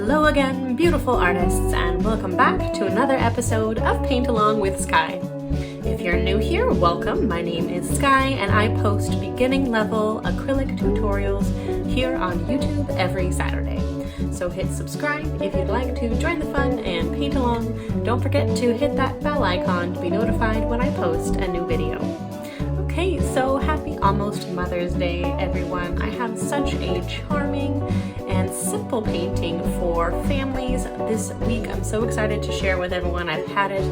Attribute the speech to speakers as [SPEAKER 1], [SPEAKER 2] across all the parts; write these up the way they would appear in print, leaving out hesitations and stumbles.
[SPEAKER 1] Hello again, beautiful artists, and welcome back to another episode of Paint Along with Skye. If you're new here, welcome. My name is Skye, and I post beginning level acrylic tutorials here on YouTube every Saturday. So hit subscribe if you'd like to join the fun and paint along. Don't forget to hit that bell icon to be notified when I post a new video. Okay, so happy almost Mother's Day, everyone. I have such a charming and simple painting for families this week. I'm so excited to share with everyone. I've had it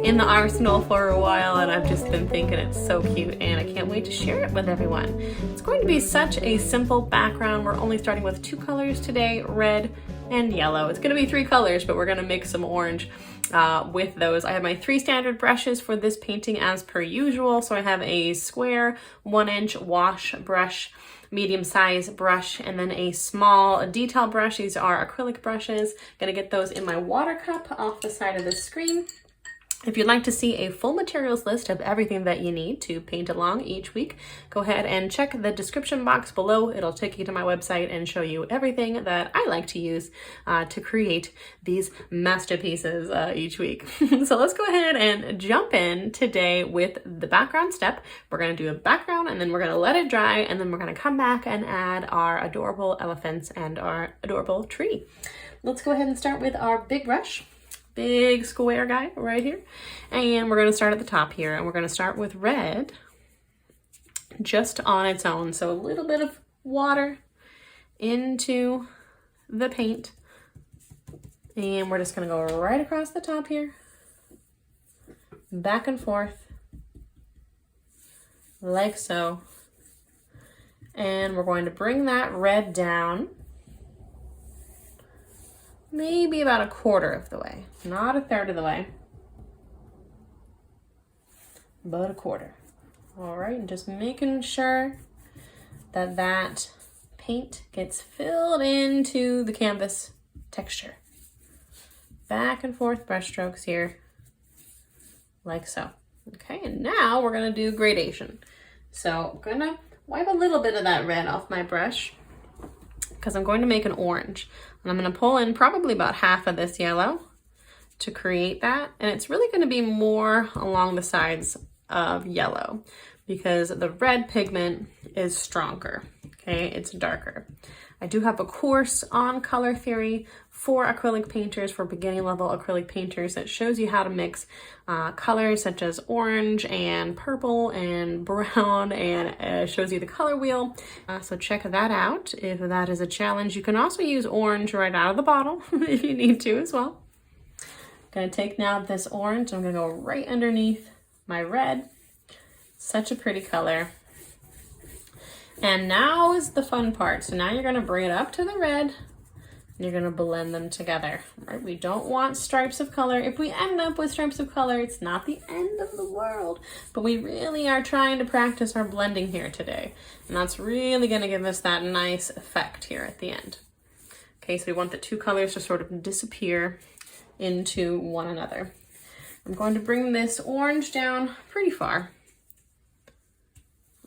[SPEAKER 1] in the arsenal for a while and I've just been thinking it's so cute and I can't wait to share it with everyone. It's going to be such a simple background. We're only starting with 2 colors today, red and yellow. It's going to be 3 colors, but we're going to mix some orange with those. I have my 3 standard brushes for this painting as per usual. So I have a square 1-inch wash brush, medium size brush, and then a small detail brush. These are acrylic brushes. Gonna get those in my water cup off the side of the screen. If you'd like to see a full materials list of everything that you need to paint along each week, go ahead and check the description box below. It'll take you to my website and show you everything that I like to use to create these masterpieces each week. So let's go ahead and jump in today with the background step. We're going to do a background and then we're going to let it dry and then we're going to come back and add our adorable elephants and our adorable tree. Let's go ahead and start with our big brush. Big square guy right here. And we're going to start at the top here and we're going to start with red just on its own. So a little bit of water into the paint and we're just going to go right across the top here, back and forth like so. And we're going to bring that red down maybe about 1/4 of the way, not 1/3 of the way, but 1/4. All right, and just making sure that that paint gets filled into the canvas texture. Back and forth brush strokes here, like so. Okay, and now we're gonna do gradation. So I'm gonna wipe a little bit of that red off my brush because I'm going to make an orange. And I'm going to pull in probably about half of this yellow to create that. And it's really going to be more along the sides of yellow because the red pigment is stronger, okay? It's darker. I do have a course on color theory for acrylic painters, for beginning level acrylic painters, that shows you how to mix colors such as orange and purple and brown, and shows you the color wheel. So check that out if that is a challenge. You can also use orange right out of the bottle if you need to as well. I'm gonna take now this orange, I'm gonna go right underneath my red. Such a pretty color. And now is the fun part. So now you're gonna bring it up to the red and you're gonna blend them together, right? We don't want stripes of color. If we end up with stripes of color, it's not the end of the world, but we really are trying to practice our blending here today. And that's really gonna give us that nice effect here at the end. Okay, so we want the 2 colors to sort of disappear into one another. I'm going to bring this orange down pretty far.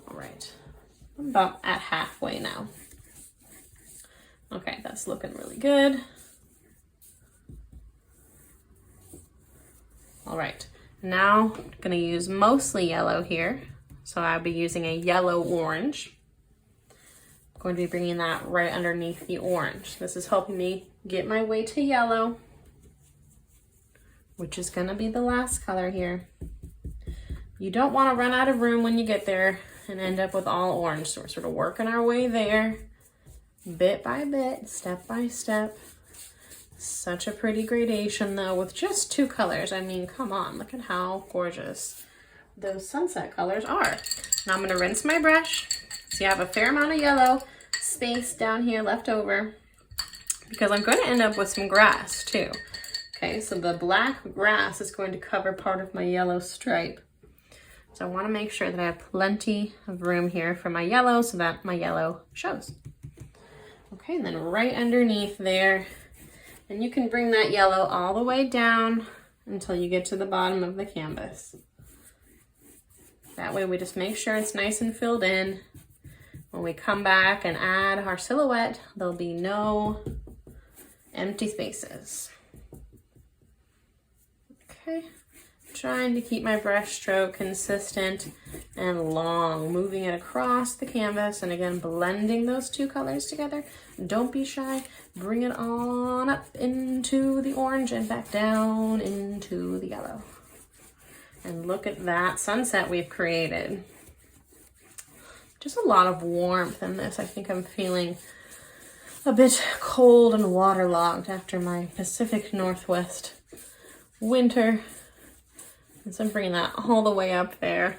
[SPEAKER 1] All right. I'm about at halfway now. Okay, that's looking really good. All right, now I'm gonna use mostly yellow here. So I'll be using a yellow orange. I'm going to be bringing that right underneath the orange. This is helping me get my way to yellow, which is gonna be the last color here. You don't wanna run out of room when you get there and end up with all orange. So we're sort of working our way there, bit by bit, step by step. Such a pretty gradation though with just 2 colors. I mean, come on, look at how gorgeous those sunset colors are. Now I'm gonna rinse my brush. See, I have a fair amount of yellow space down here left over because I'm going to end up with some grass too. Okay, so the black grass is going to cover part of my yellow stripe. So I want to make sure that I have plenty of room here for my yellow so that my yellow shows. Okay, and then right underneath there, and you can bring that yellow all the way down until you get to the bottom of the canvas. That way we just make sure it's nice and filled in. When we come back and add our silhouette, there'll be no empty spaces. Okay, trying to keep my brush stroke consistent and long, moving it across the canvas, and again, blending those two colors together. Don't be shy, bring it on up into the orange and back down into the yellow. And look at that sunset we've created. Just a lot of warmth in this. I think I'm feeling a bit cold and waterlogged after my Pacific Northwest winter. And so I'm bringing that all the way up there.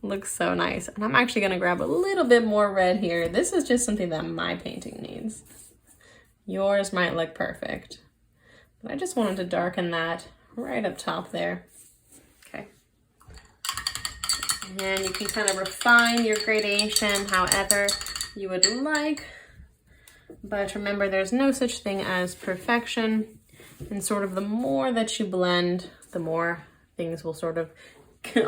[SPEAKER 1] Looks so nice. And I'm actually gonna grab a little bit more red here. This is just something that my painting needs. Yours might look perfect. But I just wanted to darken that right up top there. Okay. And you can kind of refine your gradation however you would like. But remember, there's no such thing as perfection. And sort of the more that you blend, the more things will sort of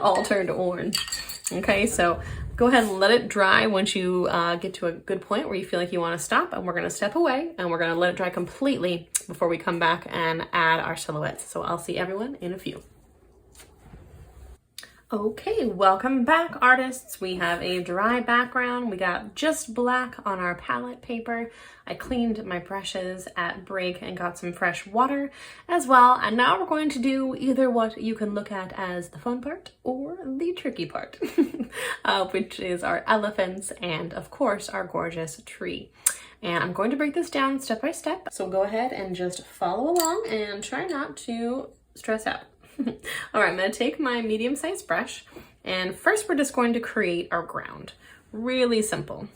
[SPEAKER 1] alter to orange. Okay, so go ahead and let it dry once you get to a good point where you feel like you want to stop, and we're going to step away and we're going to let it dry completely before we come back and add our silhouettes. So I'll see everyone in a few. Okay, welcome back, artists. We have a dry background. We got just black on our palette paper. I cleaned my brushes at break and got some fresh water as well. And now we're going to do either what you can look at as the fun part or the tricky part, which is our elephants and, of course, our gorgeous tree. And I'm going to break this down step by step. So go ahead and just follow along and try not to stress out. All right, I'm going to take my medium-sized brush, and first we're just going to create our ground. Really simple.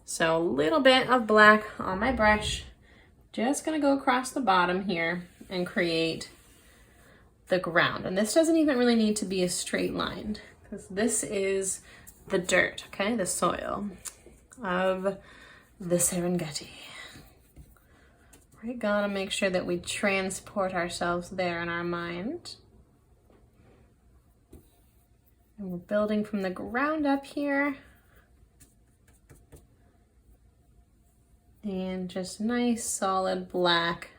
[SPEAKER 1] So a little bit of black on my brush, just going to go across the bottom here and create the ground. And this doesn't even really need to be a straight line, because this is the dirt, okay, the soil of the Serengeti. We gotta make sure that we transport ourselves there in our mind. And we're building from the ground up here. And just nice solid black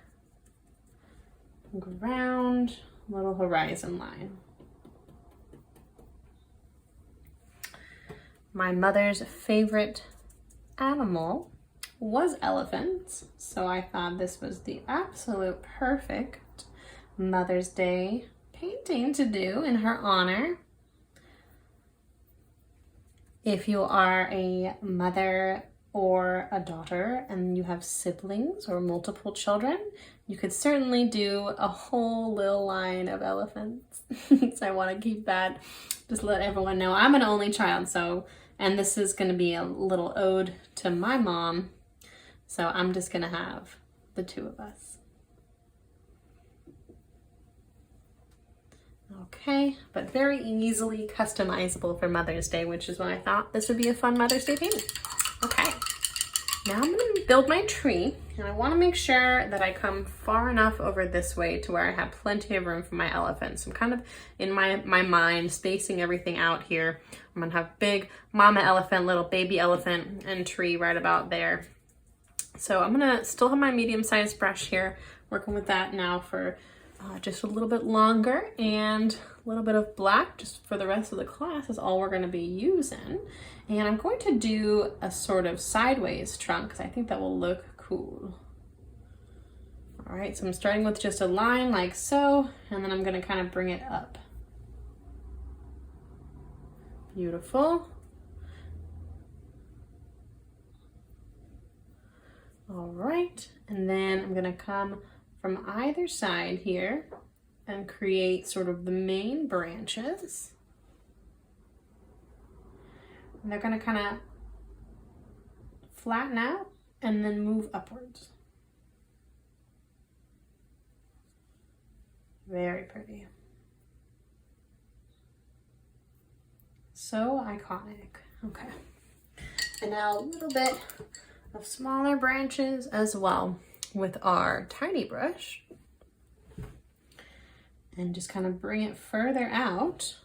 [SPEAKER 1] ground, little horizon line. My mother's favorite animal was elephants, so I thought this was the absolute perfect Mother's Day painting to do in her honor. If you are a mother or a daughter and you have siblings or multiple children, you could certainly do a whole little line of elephants. So I want to keep that, just let everyone know I'm an only child, and this is going to be a little ode to my mom. So I'm just gonna have the two of us. Okay, but very easily customizable for Mother's Day, which is why I thought this would be a fun Mother's Day painting. Okay, now I'm gonna build my tree, and I wanna make sure that I come far enough over this way to where I have plenty of room for my elephants. I'm kind of, in my mind, spacing everything out here. I'm gonna have big mama elephant, little baby elephant, and tree right about there. So I'm gonna still have my medium-sized brush here, working with that now for just a little bit longer, and a little bit of black just for the rest of the class is all we're gonna be using. And I'm going to do a sort of sideways trunk because I think that will look cool. All right, so I'm starting with just a line like so, and then I'm gonna kind of bring it up. Beautiful. All right, and then I'm gonna come from either side here and create sort of the main branches. And they're gonna kind of flatten out and then move upwards. Very pretty. So iconic. Okay, and now a little bit of smaller branches as well with our tiny brush, and just kind of bring it further out,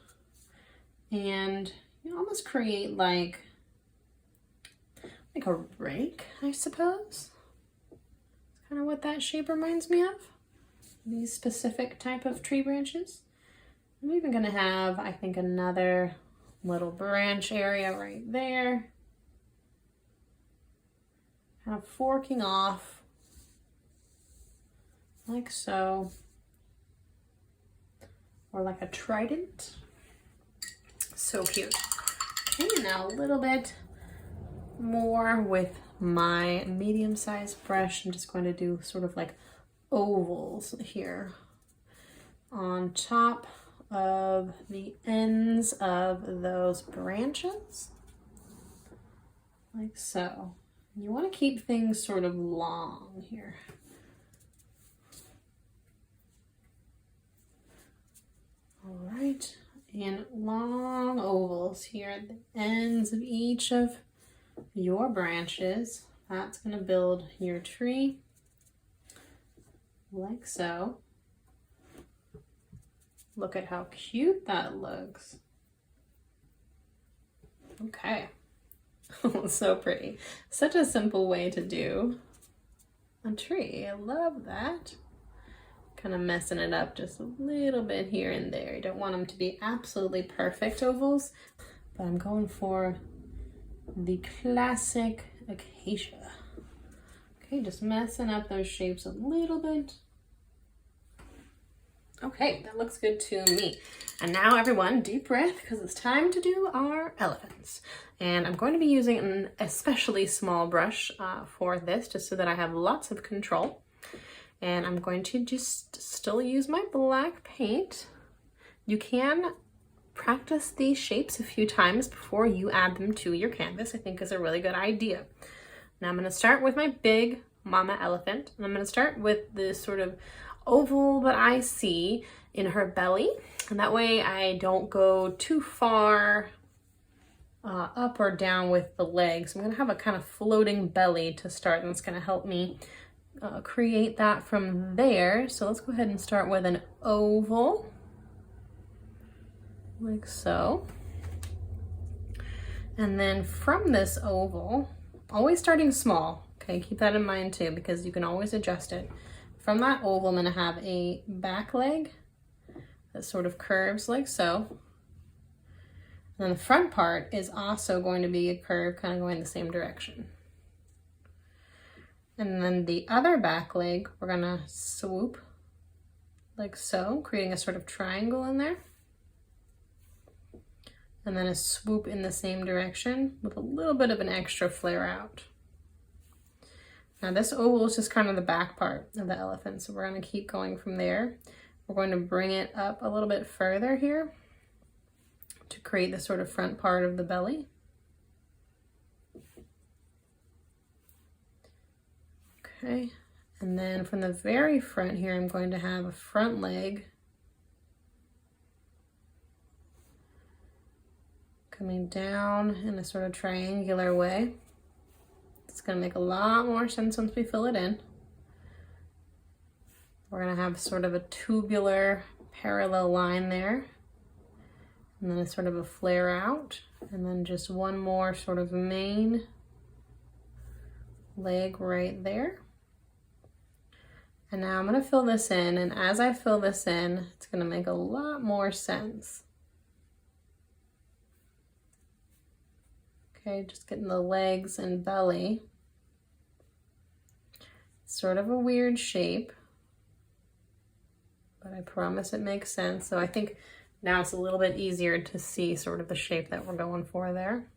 [SPEAKER 1] and you almost create like a rake, I suppose. It's kind of what that shape reminds me of. These specific type of tree branches. I'm even gonna have, I think, another little branch area right there. Kind of forking off like so. Or like a trident. So cute. Okay, now a little bit more with my medium-sized brush. I'm just going to do sort of like ovals here on top of the ends of those branches, like so. You want to keep things sort of long here. All right, and long ovals here at the ends of each of your branches. That's going to build your tree, like so. Look at how cute that looks. Okay, so pretty. Such a simple way to do a tree. I love that. Kind of messing it up just a little bit here and there. You don't want them to be absolutely perfect ovals, but I'm going for the classic acacia. Okay, just messing up those shapes a little bit. Okay, that looks good to me. And now everyone, deep breath, because it's time to do our elephants. And I'm going to be using an especially small brush for this, just so that I have lots of control. And I'm going to just still use my black paint. You can practice these shapes a few times before you add them to your canvas. I think is a really good idea. Now I'm going to start with my big mama elephant. And I'm going to start with this sort of oval that I see in her belly. And that way I don't go too far up or down with the legs. I'm going to have a kind of floating belly to start, and it's going to help me create that from there. So let's go ahead and start with an oval, like so. And then from this oval, always starting small, okay, keep that in mind too, because you can always adjust it. From that oval, I'm going to have a back leg that sort of curves like so. And then the front part is also going to be a curve, kind of going the same direction. And then the other back leg, we're gonna swoop like so, creating a sort of triangle in there. And then a swoop in the same direction with a little bit of an extra flare out. Now this oval is just kind of the back part of the elephant, so we're gonna keep going from there. We're going to bring it up a little bit further here to create the sort of front part of the belly. Okay, and then from the very front here, I'm going to have a front leg coming down in a sort of triangular way. It's going to make a lot more sense once we fill it in. We're going to have sort of a tubular parallel line there, and then a sort of a flare out, and then just one more sort of main leg right there. And now I'm going to fill this in, and as I fill this in, it's going to make a lot more sense. Okay, just getting the legs and belly. It's sort of a weird shape, but I promise it makes sense. So I think now it's a little bit easier to see sort of the shape that we're going for there.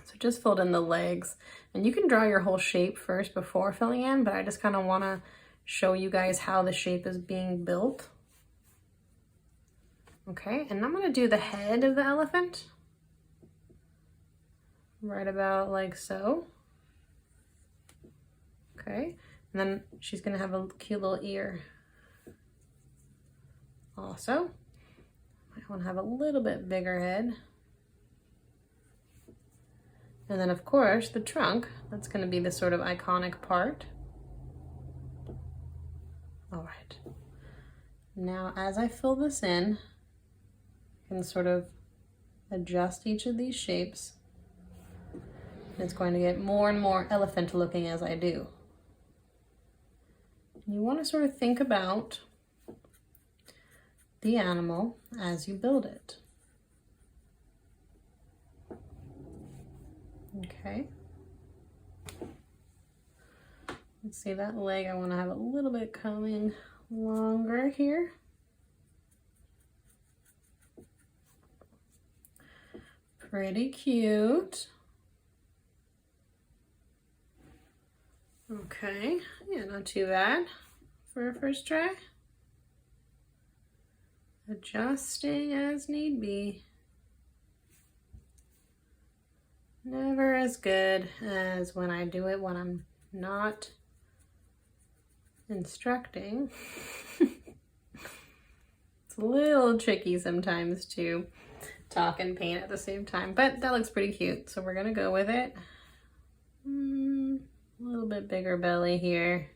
[SPEAKER 1] So just filled in the legs, and you can draw your whole shape first before filling in, but I just kind of want to show you guys how the shape is being built. Okay, and I'm going to do the head of the elephant right about like so. Okay, and then she's going to have a cute little ear. Also, I want to have a little bit bigger head. And then of course the trunk, that's going to be the sort of iconic part. All right. Now as I fill this in, I can sort of adjust each of these shapes. It's going to get more and more elephant looking as I do. You want to sort of think about the animal as you build it. Okay. Let's see that leg. I want to have a little bit coming longer here. Pretty cute. Okay, yeah, not too bad for a first try. Adjusting as need be. Never as good as when I do it when I'm not instructing. It's a little tricky sometimes to talk and paint at the same time, but that looks pretty cute, so we're gonna go with it. A little bit bigger belly here.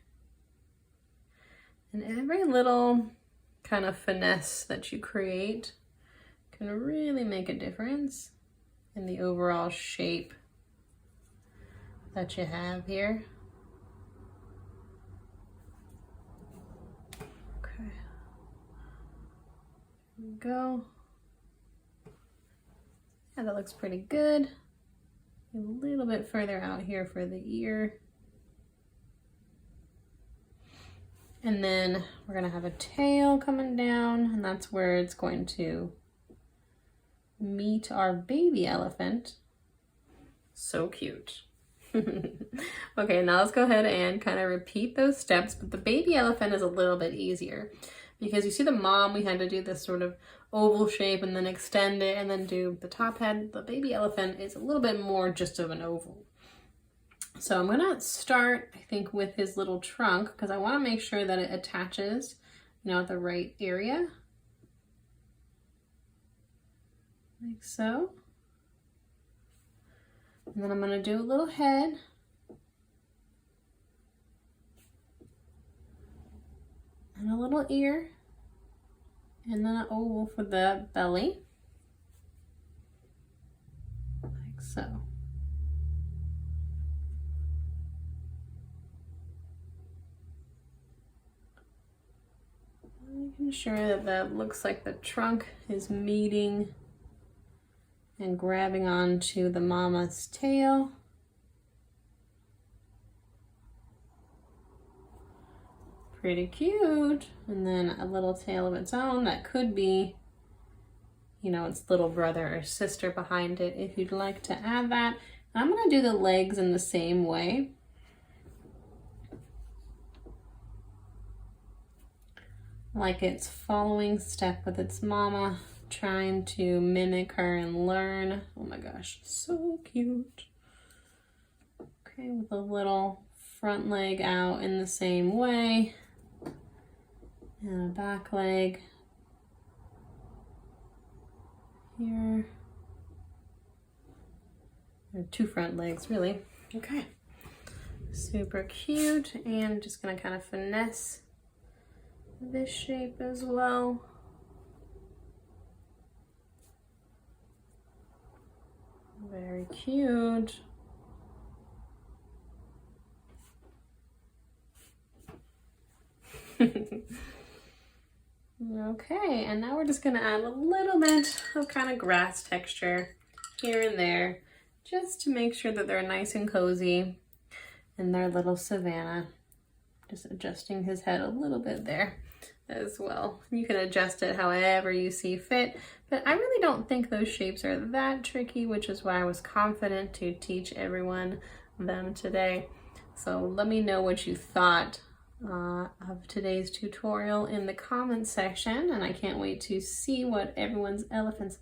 [SPEAKER 1] And every little kind of finesse that you create can really make a difference in the overall shape that you have here. Okay. Here we go. Yeah, that looks pretty good. A little bit further out here for the ear. And then we're gonna have a tail coming down, and that's where it's going to meet our baby elephant. So cute. Okay, now let's go ahead and kind of repeat those steps, but the baby elephant is a little bit easier because you see the mom, we had to do this sort of oval shape and then extend it and then do the top head. The baby elephant is a little bit more just of an oval. So I'm gonna start, I think, with his little trunk because I want to make sure that it attaches, you know, at the right area. Like so. And then I'm gonna do a little head. And a little ear. And then an oval for the belly. Like so. Making sure that that looks like the trunk is meeting and grabbing onto the mama's tail. Pretty cute. And then a little tail of its own that could be, you know, its little brother or sister behind it if you'd like to add that. I'm gonna do the legs in the same way. Like it's following step with its mama, trying to mimic her and learn. Oh my gosh, so cute. Okay, with a little front leg out in the same way. And a back leg here. Or two front legs, really. Okay, super cute. And just gonna kind of finesse this shape as well. Very cute. Okay, and now we're just gonna add a little bit of kind of grass texture here and there, just to make sure that they're nice and cozy in their little savanna. Just adjusting his head a little bit there as well. You can adjust it however you see fit, but I really don't think those shapes are that tricky, which is why I was confident to teach everyone them today. So let me know what you thought of today's tutorial in the comments section, and I can't wait to see what everyone's elephants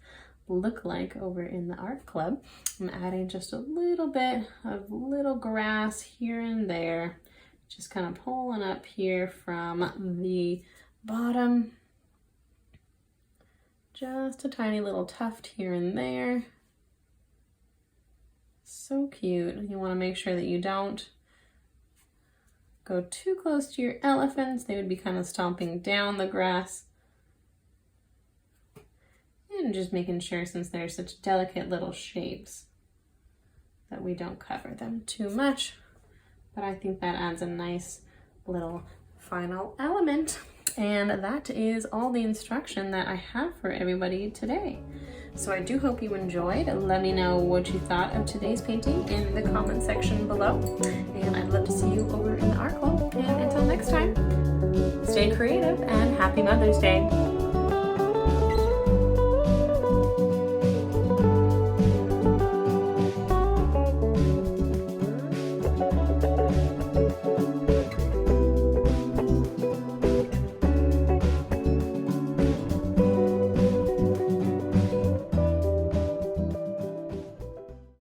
[SPEAKER 1] look like over in the art club. I'm adding just a little bit of little grass here and there, just kind of pulling up here from the bottom. Just a tiny little tuft here and there. So cute. You want to make sure that you don't go too close to your elephants. They would be kind of stomping down the grass. And just making sure, since they're such delicate little shapes, that we don't cover them too much. But I think that adds a nice little final element. And that is all the instruction that I have for everybody today. So I do hope you enjoyed. Let me know what you thought of today's painting in the comment section below. And I'd love to see you over in the art club. And until next time, stay creative and happy Mother's Day.